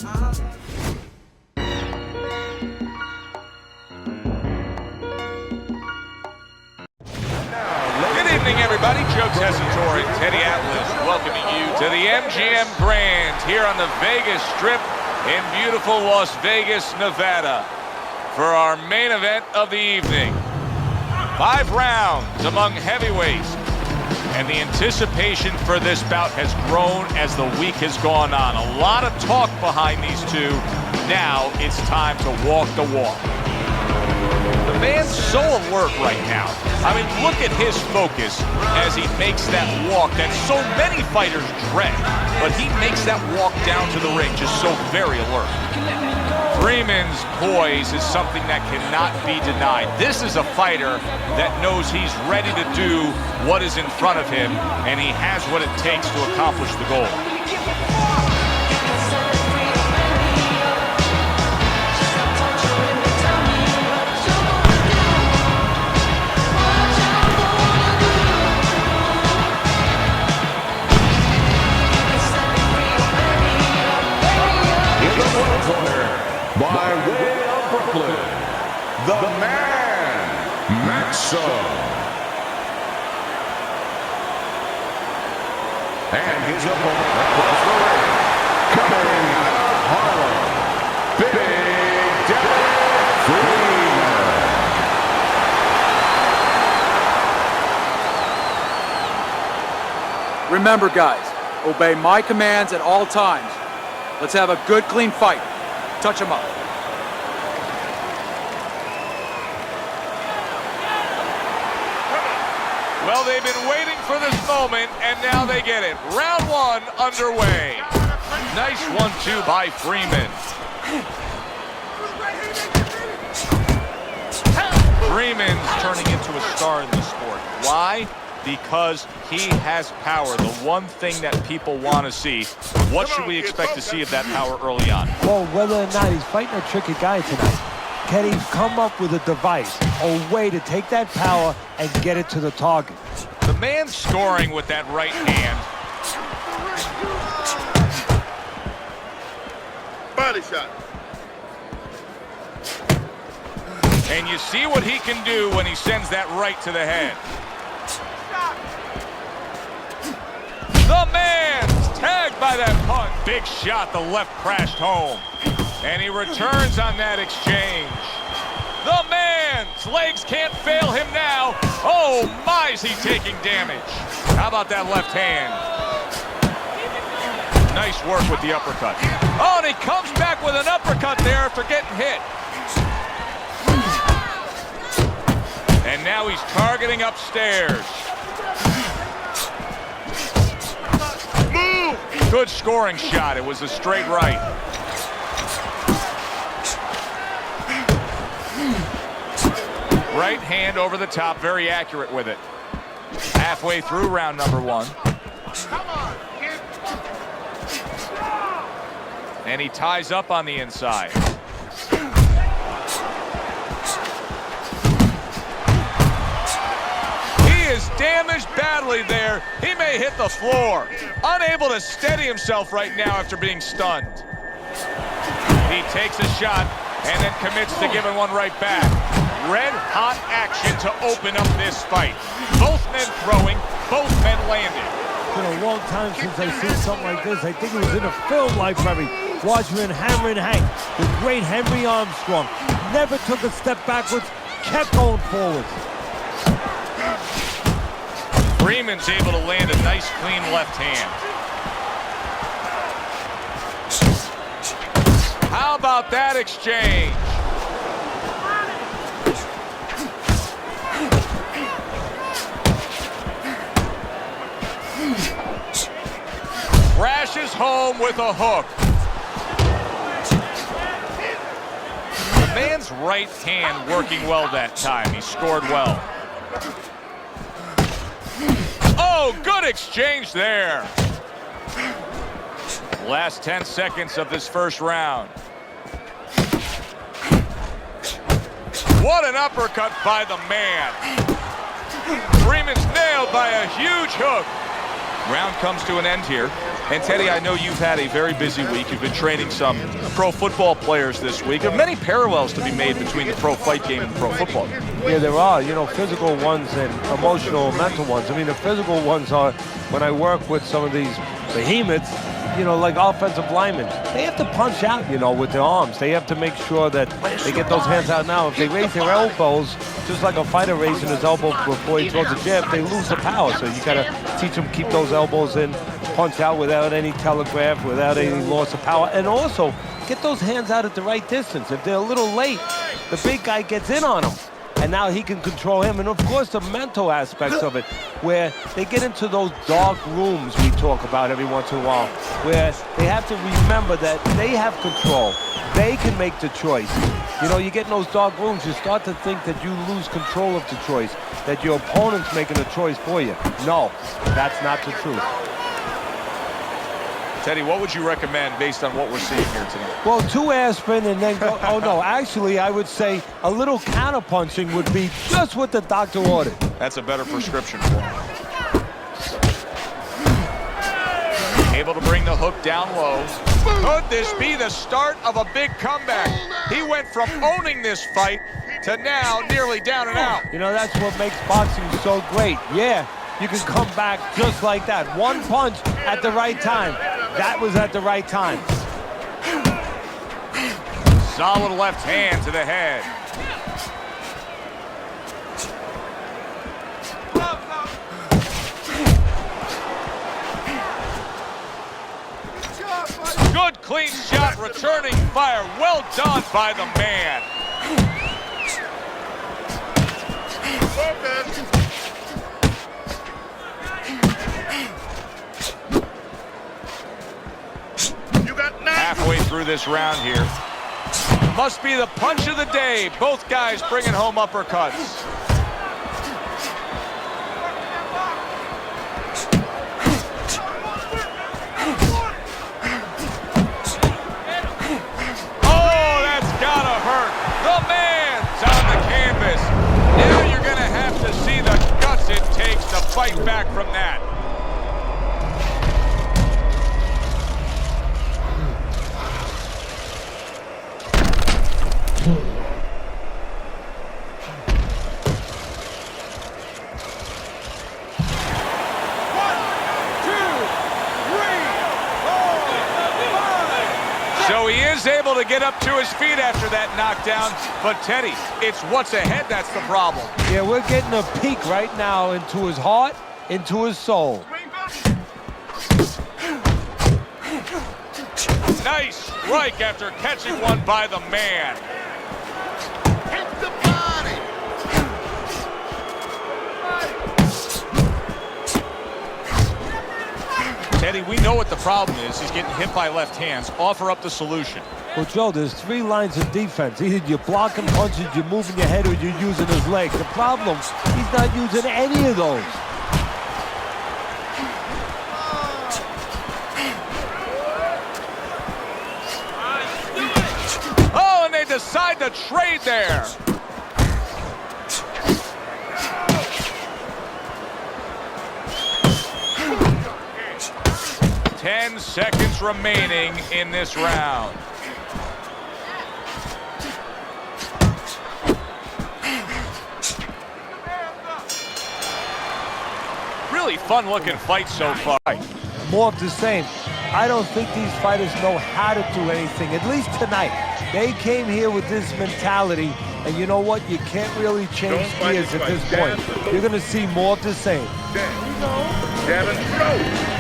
Good evening, everybody. Joe Tessitore and Teddy Atlas welcoming you to the MGM Grand here on the Vegas Strip in beautiful Las Vegas, Nevada for our main event of the evening. 5 rounds among heavyweights, and the anticipation for this bout has grown as the week has gone on. A lot of talk behind these two. Now it's time to walk the walk. The man's so alert right now. I mean, look at his focus as he makes that walk that so many fighters dread. But he makes that walk down to the ring just so very alert. Freeman's poise is something that cannot be denied. This is a fighter that knows he's ready to do what is in front of him, and he has what it takes to accomplish the goal. By way of Brooklyn, the man, Maxim. And his opponent across the ring, coming out of Harlem, Big Daddy Freeman. Remember, guys, obey my commands at all times. Let's have a good, clean fight. Touch him up. Well, they've been waiting for this moment, and now they get it. Round 1 underway. Nice 1-2 by Freeman. Freeman's turning into a star in the sport. Why? Because he has power, the one thing that people want to see. What should we expect to see of that power early on? Well, whether or not he's fighting a tricky guy tonight, can he come up with a device, a way to take that power and get it to the target? The man's scoring with that right hand. Body shot. And you see what he can do when he sends that right to the head. The man's tagged by that punch. Big shot, the left crashed home. And he returns on that exchange. The man's legs can't fail him now. Oh my, is he taking damage. How about that left hand? Nice work with the uppercut. Oh, and he comes back with an uppercut there after getting hit. And now he's targeting upstairs. Good scoring shot. It was a straight right. Right hand over the top, very accurate with it. Halfway through round number 1. And he ties up on the inside. Is damaged badly there. He may hit the floor. Unable to steady himself right now after being stunned. He takes a shot and then commits to giving one right back. Red hot action to open up this fight. Both men throwing, both men landing. It's been a long time since I've seen something like this. I think it was in a film library. Watchman Hammer and Hank, the great Henry Armstrong. Never took a step backwards, kept going forward. Freeman's able to land a nice, clean left hand. How about that exchange? Crashes home with a hook. The man's right hand working well that time. He scored well. Oh, good exchange there. Last 10 seconds of this first round. What an uppercut by the man. Freeman's nailed by a huge hook. Round comes to an end here. And Teddy, I know you've had a very busy week. You've been training some pro football players this week. There are many parallels to be made between the pro fight game and pro football. Yeah, there are, you know, physical ones and emotional, mental ones. I mean, the physical ones are when I work with some of these behemoths, you know, like offensive linemen. They have to punch out, you know, with their arms. They have to make sure that they get those hands out now. If they raise their elbows, just like a fighter raising his elbow before he throws a jab, they lose the power. So you got to teach them to keep those elbows in, punch out without any telegraph, without any loss of power, and also get those hands out at the right distance. If they're a little late, the big guy gets in on them, and now he can control him. And of course, the mental aspects of it, where they get into those dark rooms we talk about every once in a while, where they have to remember that they have control. They can make the choice. You know, you get in those dark rooms, you start to think that you lose control of the choice, that your opponent's making a choice for you. No, that's not the truth. Teddy, what would you recommend based on what we're seeing here tonight? Well, 2 aspirin and then go, oh no, actually I would say a little counter-punching would be just what the doctor ordered. That's a better prescription for him. Able to bring the hook down low. Could this be the start of a big comeback? He went from owning this fight to now nearly down and out. You know, that's what makes boxing so great. Yeah, you can come back just like that. One punch at the right time. That was at the right time. Solid left hand to the head. Good clean shot, returning fire. Well done by the man. Halfway through this round here. Must be the punch of the day. Both guys bringing home uppercuts. Oh, that's gotta hurt. The man's on the canvas. Now you're gonna have to see the guts it takes to fight back from that. So he is able to get up to his feet after that knockdown. But Teddy, it's what's ahead that's the problem. Yeah, we're getting a peek right now into his heart, into his soul. Nice strike after catching one by the man. Hit the body. Teddy, we know what the problem is. He's getting hit by left hands. Offer up the solution. Well, Joe, there's 3 lines of defense. Either you're blocking punches, you're moving your head, or you're using his legs. The problem, he's not using any of those. Oh, and they decide to trade there. Ten seconds remaining in this round. Really fun-looking fight so far. More of the same. I don't think these fighters know how to do anything, at least tonight. They came here with this mentality, and you know what? You can't really change gears at this point. You're going to see more of the same. Devin, throw.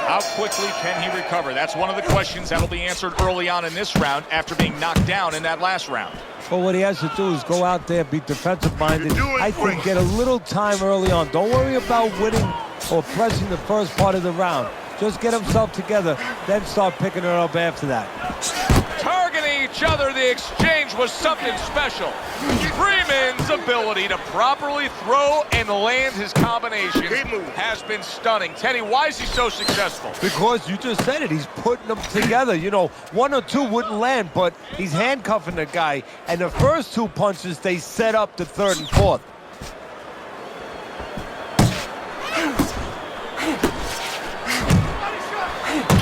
How quickly can he recover? That's one of the questions that will be answered early on in this round after being knocked down in that last round. Well, what he has to do is go out there, be defensive-minded. I think get a little time early on. Don't worry about winning or pressing the first part of the round. Just get himself together, then start picking it up after that. Targeting each other. The exchange was something special. Freeman's ability to properly throw and land his combinations has been stunning. Teddy, why is he so successful? Because you just said it, he's putting them together. You know, one or two wouldn't land, but he's handcuffing the guy. And the first two punches, they set up the third and fourth.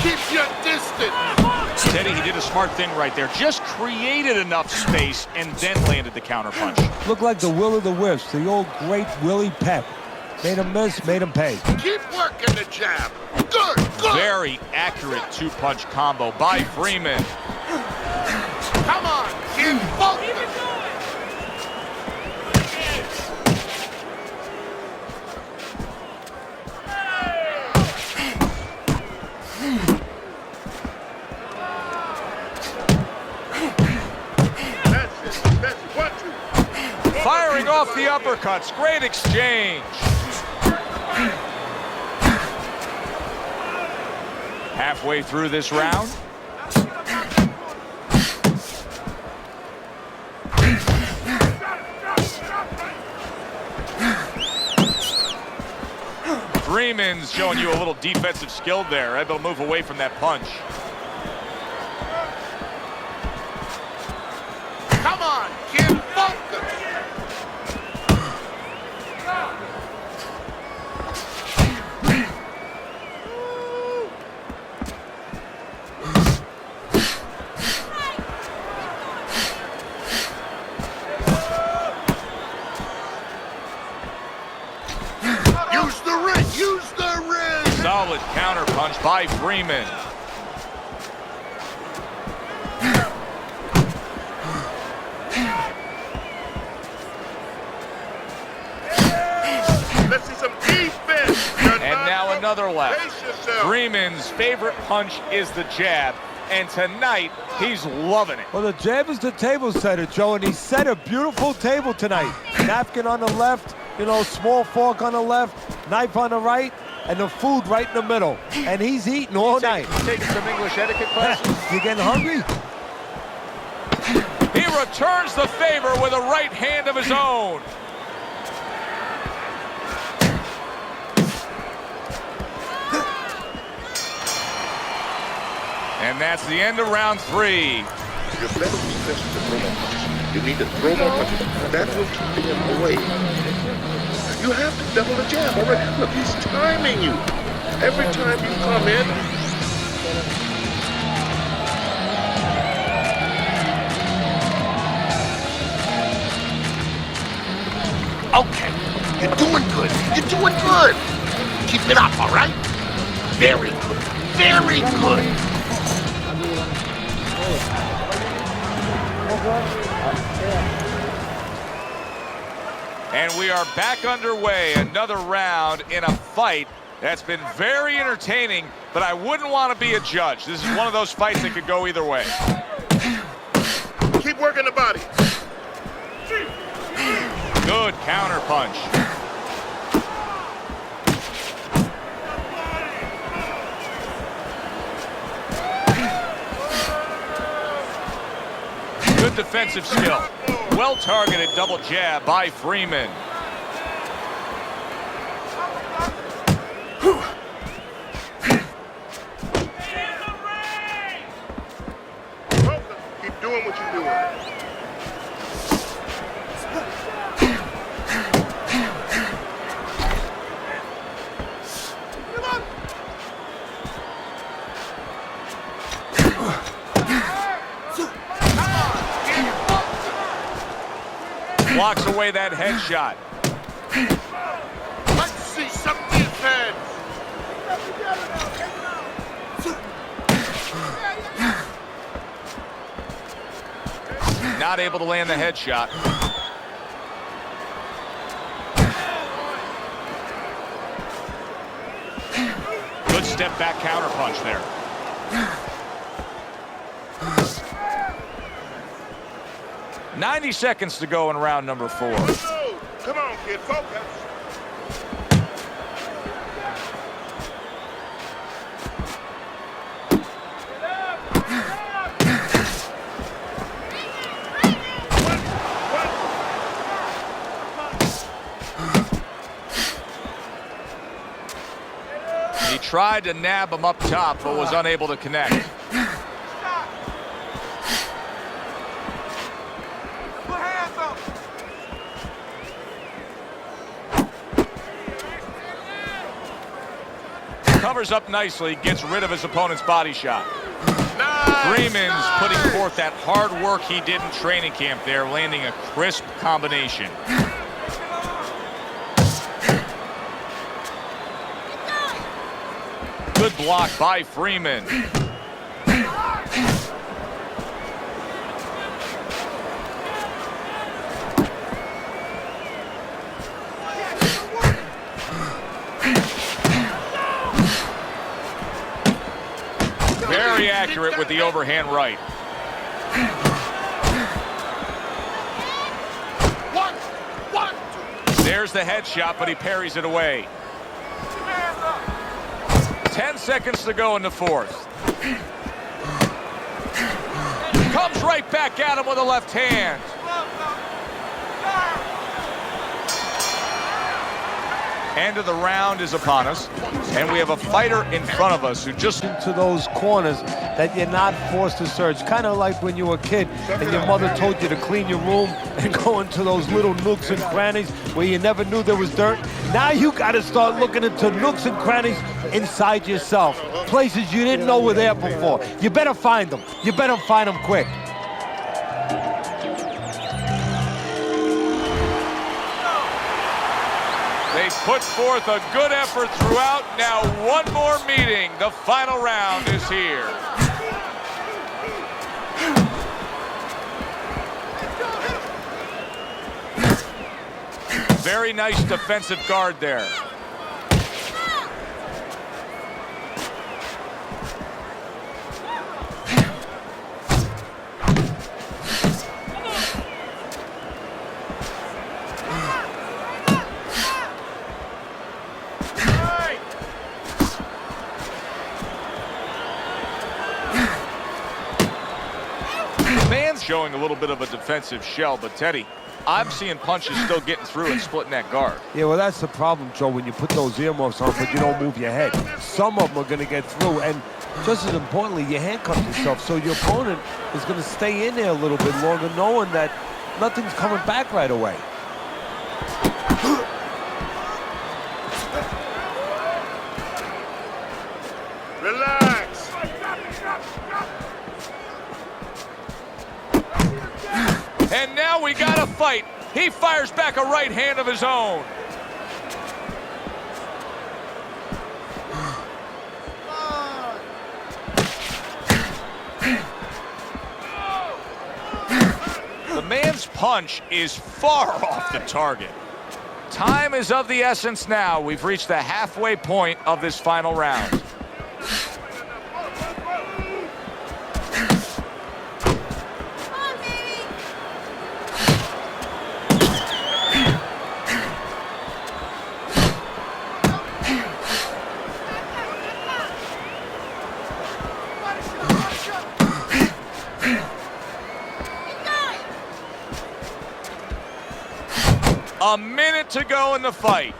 Keep your distance. Teddy, he did a smart thing right there. Just created enough space and then landed the counterpunch. Looked like the will of the wisps, the old great Willie Pep. Made him miss, made him pay. Keep working the jab. Good, good. Very accurate two-punch combo by Freeman. Come on, keep focused. Firing off the uppercuts. Great exchange. Halfway through this round. Freeman's showing you a little defensive skill there, able to move away from that punch. Come on, kid, focus. Use the ring, use the ring. Solid counterpunch by Freeman. Let's see some defense. And now another left. Freeman's favorite punch is the jab, and tonight he's loving it. Well, the jab is the table setter, Joe, and he set a beautiful table tonight. Napkin on the left, you know, small fork on the left, knife on the right, and the food right in the middle. And he's eating all night. Taking some English etiquette classes. You getting hungry? He returns the favor with a right hand of his own. And that's the end of round 3. Your better defense is to throw more punches. You need to throw more punches. That will keep him away. You have to double the jab. All right, look, he's timing you. Every time you come in, okay, you're doing good. You're doing good. Keep it up, all right? Very good. Very good. And we are back underway. Another round in a fight that's been very entertaining, but I wouldn't want to be a judge. This is one of those fights that could go either way. Keep working the body. Good counter punch. Good defensive skill. Well-targeted double jab by Freeman. Keep doing what you're doing. Blocks away that headshot. Let's see some defense. Not able to land the headshot. Good step back counter punch there. 90 seconds to go in round number 4. Come on, kid, focus. tried to nab him up top, but was unable to connect. Covers up nicely, gets rid of his opponent's body shot. Freeman's putting forth that hard work he did in training camp there, landing a crisp combination. Good block by Freeman. Very accurate with the overhand right. There's the headshot, but he parries it away. 10 seconds to go in the fourth. Comes right back at him with a left hand. End of the round is upon us, and we have a fighter in front of us who just into those corners that you're not forced to search. Kind of like when you were a kid and your mother told you to clean your room and go into those little nooks and crannies where you never knew there was dirt. Now you got to start looking into nooks and crannies inside yourself, places you didn't know were there before. You better find them. You better find them quick. They put forth a good effort throughout. Now one more meeting. The final round is here. Very nice defensive guard there. Showing a little bit of a defensive shell, but Teddy, I'm seeing punches still getting through and splitting that guard. Yeah, well, that's the problem, Joe, when you put those earmuffs on, but you don't move your head. Some of them are going to get through, and just as importantly, you handcuff yourself, so your opponent is going to stay in there a little bit longer, knowing that nothing's coming back right away. Relax. And now we got a fight. He fires back a right hand of his own. The man's punch is far off the target. Time is of the essence now. We've reached the halfway point of this final round. A minute to go in the fight.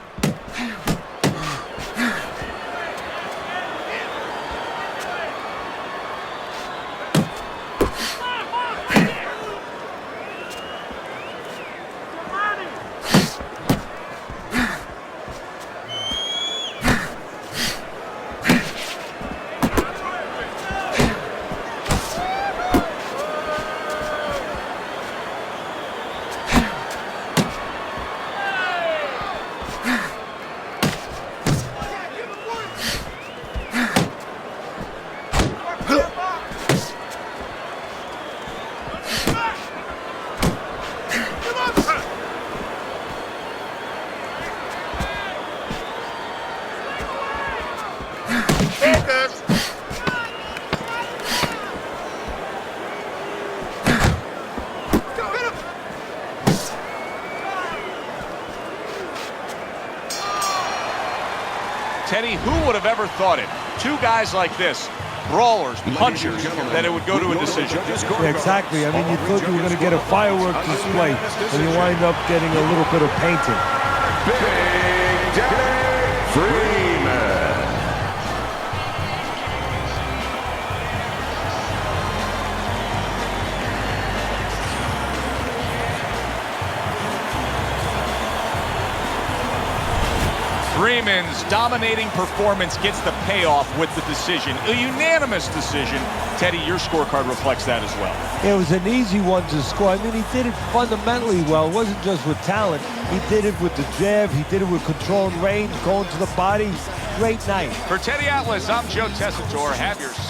Teddy, who would have ever thought it? Two guys like this, brawlers, punchers, that it would go to a decision. Yeah, exactly. I mean, you thought you were going to get a firework display, and you wind up getting a little bit of painting. Big Daddy Freeman. Freeman's dominating performance gets the payoff with the decision. A unanimous decision. Teddy, your scorecard reflects that as well. It was an easy one to score. I mean, he did it fundamentally well. It wasn't just with talent. He did it with the jab. He did it with control and range, going to the body. Great night. For Teddy Atlas, I'm Joe Tessitore. Have yourself